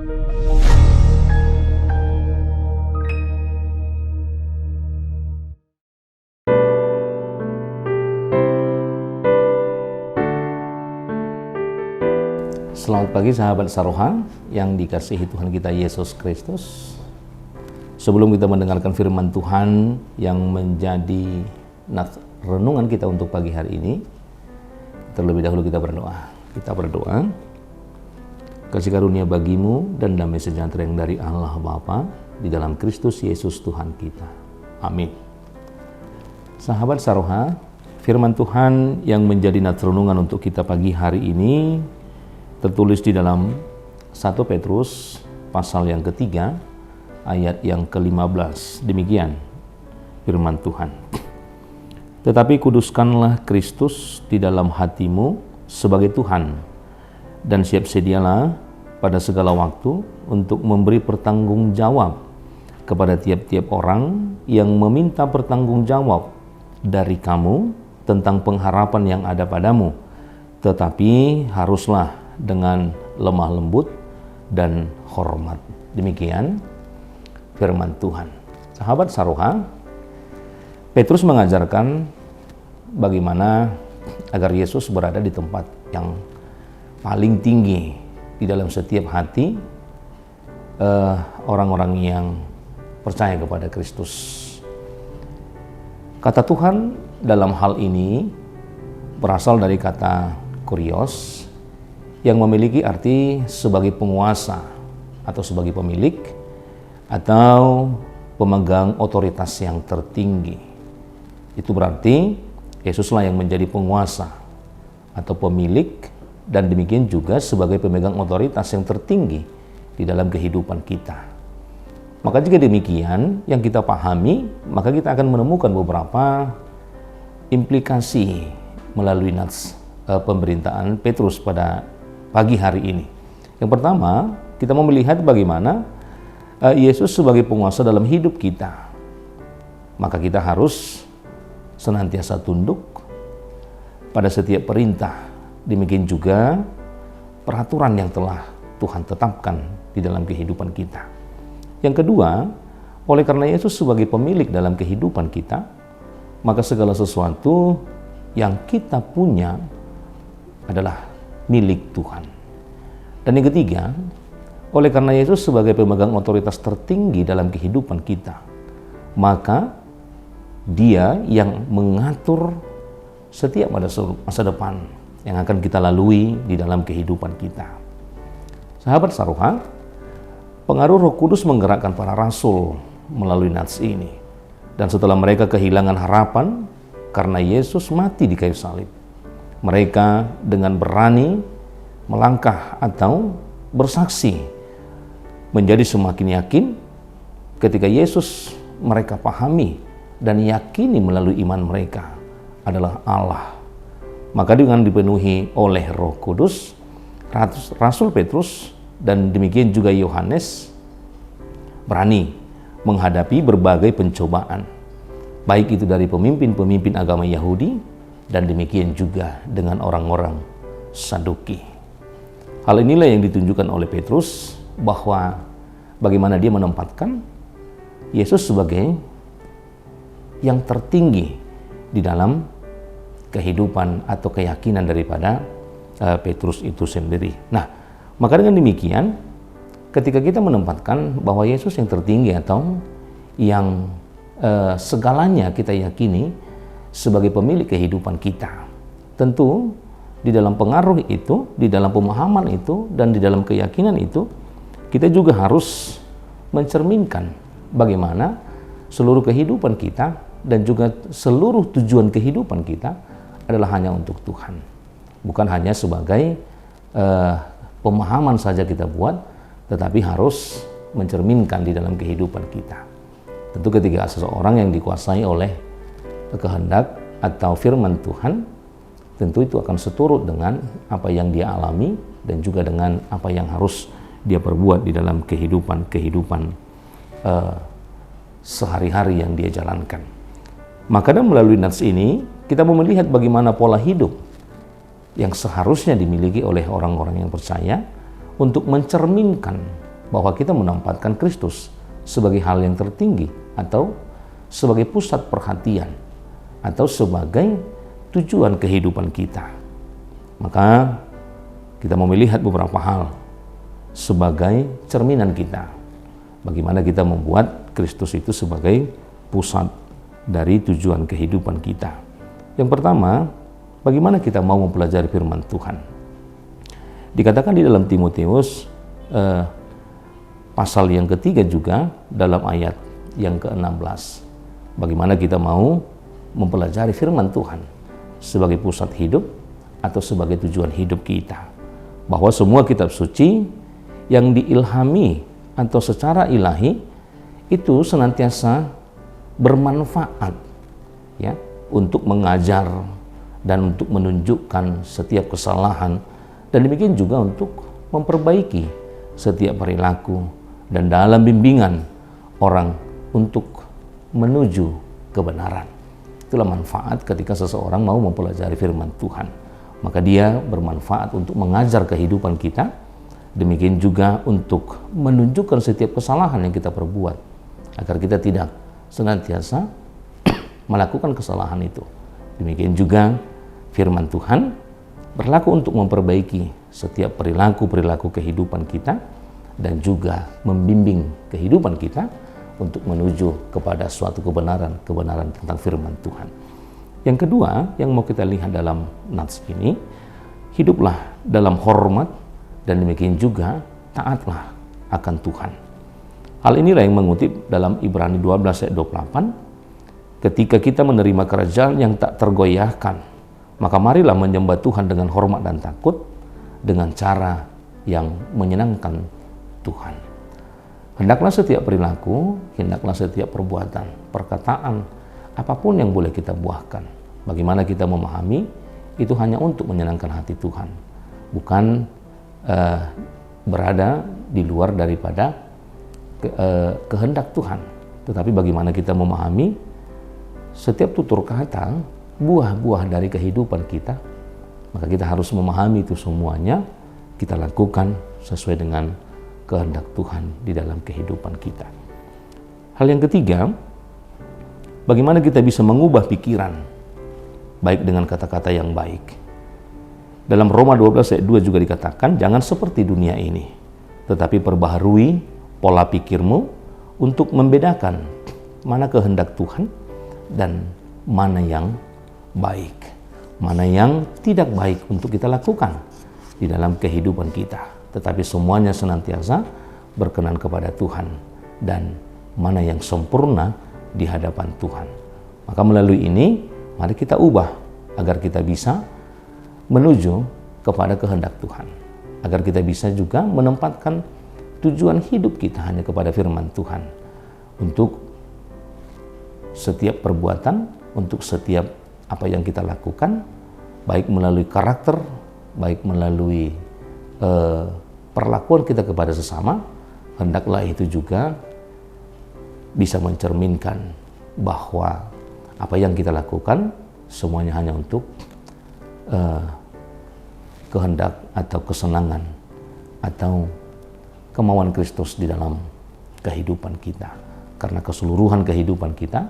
Selamat pagi sahabat Saroha yang dikasihi Tuhan kita Yesus Kristus. Sebelum kita mendengarkan firman Tuhan yang menjadi renungan kita untuk pagi hari ini, terlebih dahulu kita berdoa. Kita berdoa. Kasih karunia bagimu dan damai sejahtera yang dari Allah Bapa di dalam Kristus Yesus Tuhan kita. Amin. Sahabat Saroha, firman Tuhan yang menjadi renungan untuk kita pagi hari ini tertulis di dalam 1 Petrus pasal yang ketiga ayat yang ke-15. Demikian firman Tuhan. Tetapi kuduskanlah Kristus di dalam hatimu sebagai Tuhan, dan siap sedialah pada segala waktu untuk memberi pertanggungjawab kepada tiap-tiap orang yang meminta pertanggungjawab dari kamu tentang pengharapan yang ada padamu, tetapi haruslah dengan lemah lembut dan hormat. Demikian firman Tuhan. Sahabat Saroha, Petrus mengajarkan bagaimana agar Yesus berada di tempat yang paling tinggi di dalam setiap hati orang-orang yang percaya kepada Kristus. Kata Tuhan dalam hal ini berasal dari kata kurios, yang memiliki arti sebagai penguasa atau sebagai pemilik atau pemegang otoritas yang tertinggi. Itu berarti Yesuslah yang menjadi penguasa atau pemilik, dan demikian juga sebagai pemegang otoritas yang tertinggi di dalam kehidupan kita. Maka jika demikian yang kita pahami, maka kita akan menemukan beberapa implikasi melalui nats pemberitaan Petrus pada pagi hari ini. Yang pertama, kita mau melihat bagaimana Yesus sebagai penguasa dalam hidup kita. Maka kita harus senantiasa tunduk pada setiap perintah. Demikian juga peraturan yang telah Tuhan tetapkan di dalam kehidupan kita. Yang kedua, oleh karena Yesus sebagai pemilik dalam kehidupan kita, maka segala sesuatu yang kita punya adalah milik Tuhan. Dan yang ketiga, oleh karena Yesus sebagai pemegang otoritas tertinggi dalam kehidupan kita, maka Dia yang mengatur setiap masa depan yang akan kita lalui di dalam kehidupan kita. Sahabat Saroha, pengaruh Roh Kudus menggerakkan para rasul melalui nats ini. Dan setelah mereka kehilangan harapan karena Yesus mati di kayu salib, mereka dengan berani melangkah atau bersaksi menjadi semakin yakin ketika Yesus mereka pahami dan yakini melalui iman mereka adalah Allah. Maka dengan dipenuhi oleh Roh Kudus, Rasul Petrus dan demikian juga Yohanes berani menghadapi berbagai pencobaan, baik itu dari pemimpin-pemimpin agama Yahudi dan demikian juga dengan orang-orang Saduki. Hal inilah yang ditunjukkan oleh Petrus bahwa bagaimana dia menempatkan Yesus sebagai yang tertinggi di dalam kehidupan atau keyakinan daripada Petrus itu sendiri. Nah, maka dengan demikian ketika kita menempatkan bahwa Yesus yang tertinggi atau yang segalanya kita yakini sebagai pemilik kehidupan kita, tentu di dalam pengaruh itu, di dalam pemahaman itu, dan di dalam keyakinan itu, kita juga harus mencerminkan bagaimana seluruh kehidupan kita dan juga seluruh tujuan kehidupan kita adalah hanya untuk Tuhan. Bukan hanya sebagai pemahaman saja kita buat, tetapi harus mencerminkan di dalam kehidupan kita. Tentu ketika seseorang yang dikuasai oleh kehendak atau firman Tuhan, tentu itu akan seturut dengan apa yang dia alami dan juga dengan apa yang harus dia perbuat di dalam kehidupan sehari-hari yang dia jalankan. Maka melalui nats ini kita mau melihat bagaimana pola hidup yang seharusnya dimiliki oleh orang-orang yang percaya untuk mencerminkan bahwa kita menempatkan Kristus sebagai hal yang tertinggi atau sebagai pusat perhatian atau sebagai tujuan kehidupan kita. Maka kita mau melihat beberapa hal sebagai cerminan kita. Bagaimana kita membuat Kristus itu sebagai pusat dari tujuan kehidupan kita. Yang pertama, bagaimana kita mau mempelajari firman Tuhan. Dikatakan di dalam Timotius pasal yang ketiga juga dalam ayat yang ke-16. Bagaimana kita mau mempelajari firman Tuhan sebagai pusat hidup atau sebagai tujuan hidup kita. Bahwa semua kitab suci yang diilhami atau secara ilahi itu senantiasa bermanfaat ya untuk mengajar dan untuk menunjukkan setiap kesalahan, dan demikian juga untuk memperbaiki setiap perilaku dan dalam bimbingan orang untuk menuju kebenaran. Itulah manfaat ketika seseorang mau mempelajari firman Tuhan. Maka dia bermanfaat untuk mengajar kehidupan kita, demikian juga untuk menunjukkan setiap kesalahan yang kita perbuat, agar kita tidak senantiasa melakukan kesalahan itu. Demikian juga firman Tuhan berlaku untuk memperbaiki setiap perilaku-perilaku kehidupan kita dan juga membimbing kehidupan kita untuk menuju kepada suatu kebenaran tentang firman Tuhan. Yang kedua yang mau kita lihat dalam nats ini, hiduplah dalam hormat dan demikian juga taatlah akan Tuhan. Hal inilah yang mengutip dalam Ibrani 12 ayat 28. Ketika kita menerima kerajaan yang tak tergoyahkan, maka marilah menyembah Tuhan dengan hormat dan takut, dengan cara yang menyenangkan Tuhan. Hendaklah setiap perilaku, hendaklah setiap perbuatan, perkataan, apapun yang boleh kita buahkan. Bagaimana kita memahami, itu hanya untuk menyenangkan hati Tuhan. Bukan berada di luar daripada kehendak Tuhan. Tetapi bagaimana kita memahami setiap tutur kata, buah-buah dari kehidupan kita, maka kita harus memahami itu semuanya, kita lakukan sesuai dengan kehendak Tuhan di dalam kehidupan kita. Hal yang ketiga, bagaimana kita bisa mengubah pikiran, baik dengan kata-kata yang baik. Dalam Roma 12 ayat 2 juga dikatakan, jangan seperti dunia ini, tetapi perbaharui pola pikirmu untuk membedakan mana kehendak Tuhan dan mana yang baik, mana yang tidak baik untuk kita lakukan di dalam kehidupan kita. Tetapi semuanya senantiasa berkenan kepada Tuhan dan mana yang sempurna di hadapan Tuhan. Maka melalui ini, mari kita ubah agar kita bisa menuju kepada kehendak Tuhan. Agar kita bisa juga menempatkan tujuan hidup kita hanya kepada firman Tuhan. Untuk setiap perbuatan, untuk setiap apa yang kita lakukan, baik melalui karakter, baik melalui perlakuan kita kepada sesama, hendaklah itu juga bisa mencerminkan bahwa apa yang kita lakukan semuanya hanya untuk kehendak atau kesenangan atau kemauan Kristus di dalam kehidupan kita. Karena keseluruhan kehidupan kita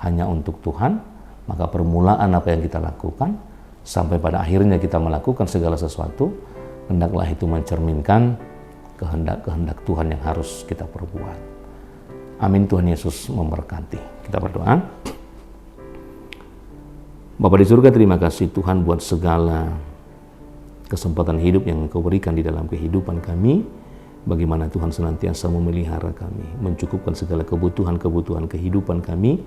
hanya untuk Tuhan, maka permulaan apa yang kita lakukan sampai pada akhirnya kita melakukan segala sesuatu, hendaklah itu mencerminkan kehendak-kehendak Tuhan yang harus kita perbuat. Amin. Tuhan Yesus memberkati. Kita berdoa. Bapa di surga, terima kasih Tuhan buat segala kesempatan hidup yang Engkau berikan di dalam kehidupan kami. Bagaimana Tuhan senantiasa memelihara kami, mencukupkan segala kebutuhan-kebutuhan kehidupan kami,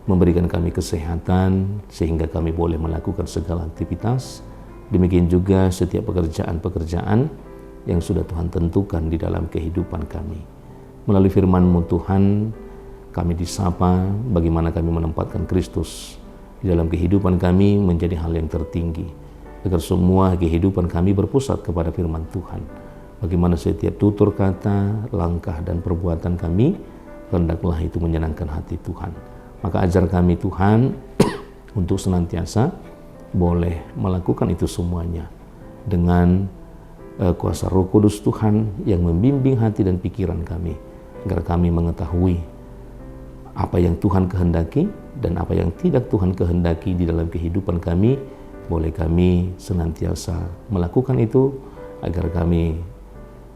memberikan kami kesehatan sehingga kami boleh melakukan segala aktivitas. Demikian juga setiap pekerjaan-pekerjaan yang sudah Tuhan tentukan di dalam kehidupan kami. Melalui firman-Mu Tuhan, kami disapa bagaimana kami menempatkan Kristus di dalam kehidupan kami menjadi hal yang tertinggi, agar semua kehidupan kami berpusat kepada firman Tuhan. Bagaimana setiap tutur kata, langkah dan perbuatan kami hendaklah itu menyenangkan hati Tuhan. Maka ajar kami Tuhan untuk senantiasa boleh melakukan itu semuanya dengan kuasa Roh Kudus Tuhan yang membimbing hati dan pikiran kami, agar kami mengetahui apa yang Tuhan kehendaki dan apa yang tidak Tuhan kehendaki di dalam kehidupan kami. Boleh kami senantiasa melakukan itu, agar kami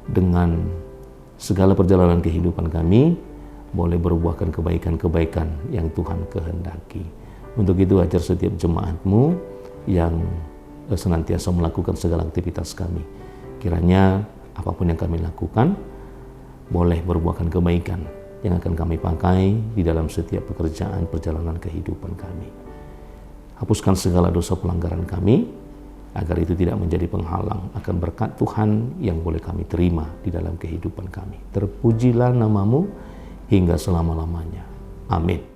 dengan segala perjalanan kehidupan kami boleh berbuahkan kebaikan-kebaikan yang Tuhan kehendaki. Untuk itu ajar setiap jemaat-Mu yang senantiasa melakukan segala aktivitas kami. Kiranya apapun yang kami lakukan boleh berbuahkan kebaikan yang akan kami pakai di dalam setiap pekerjaan perjalanan kehidupan kami. Hapuskan segala dosa pelanggaran kami, agar itu tidak menjadi penghalang akan berkat Tuhan yang boleh kami terima di dalam kehidupan kami. Terpujilah nama-Mu hingga selama-lamanya. Amin.